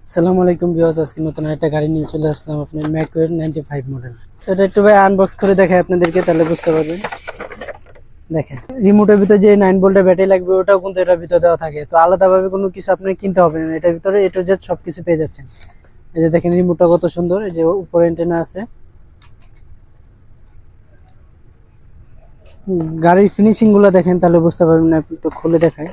আসসালামু আলাইকুম ভিউয়ার্স, আজকে নতুন একটা গাড়ি নিয়ে চলে আসলাম আপনার ম্যাকওয়ের 95 মডেল। তো এটা একটু ভাই আনবক্স করে দেখাই আপনাদেরকে, তাহলে বুঝতে পারবেন। দেখেন, রিমোটের ভিতরে যে 9 ভোল্টের ব্যাটারি লাগবে ওটাও কিন্তু এটার ভিতরে দেওয়া থাকে। তো আলাদাভাবে কোনো কিছু আপনার কিনতে হবে না, এটার ভিতরে এ টু জেড সবকিছু পেয়ে যাচ্ছেন। এই যে দেখেন রিমোটটা কত সুন্দর, এই যে উপরে অ্যান্টেনা আছে। গাড়ির ফিনিশিং গুলো দেখেন, তাহলে বুঝতে পারবেন। একটু খুলে দেখায়।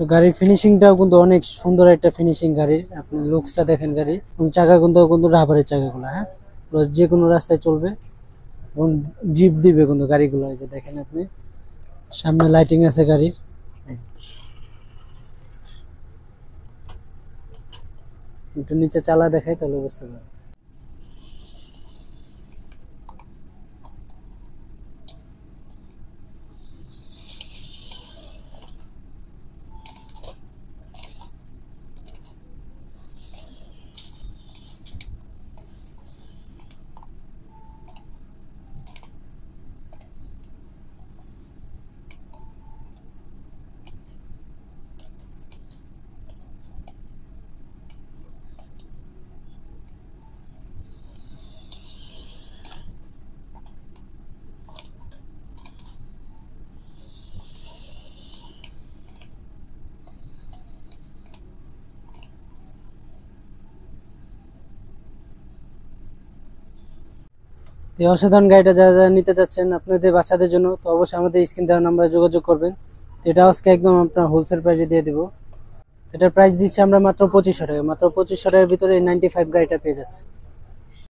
তো গাড়ির ফিনিশিংটাও কিন্তু অনেক সুন্দর একটা ফিনিশিং গাড়ির। আপনি লুকসটা দেখেন গাড়ি, এবং চাকা কিন্তু রাবারের চাকাগুলো, হ্যাঁ, যে কোনো রাস্তায় চলবে এবং ড্রিপ দিবে কিন্তু গাড়িগুলো। এই যে দেখেন আপনি, সামনে লাইটিং আছে গাড়ির। একটু নিচে চালা দেখায়, তাহলে বুঝতে পারবেন। তো এই অসাধারণ গাড়িটা যারা যারা নিতে চাচ্ছেন আপনাদের বাচ্চাদের জন্য, তো অবশ্যই আমাদের স্ক্রিন দেওয়া নাম্বারে যোগাযোগ করবেন। তো এটা আজকে একদম আপনার হোলসেল প্রাইসে দিয়ে দিব। এটার প্রাইস দিচ্ছি আমরা মাত্র 2500 টাকা। মাত্র 2500 টাকার ভিতরে এই 95 গাড়িটা পেয়ে যাচ্ছে।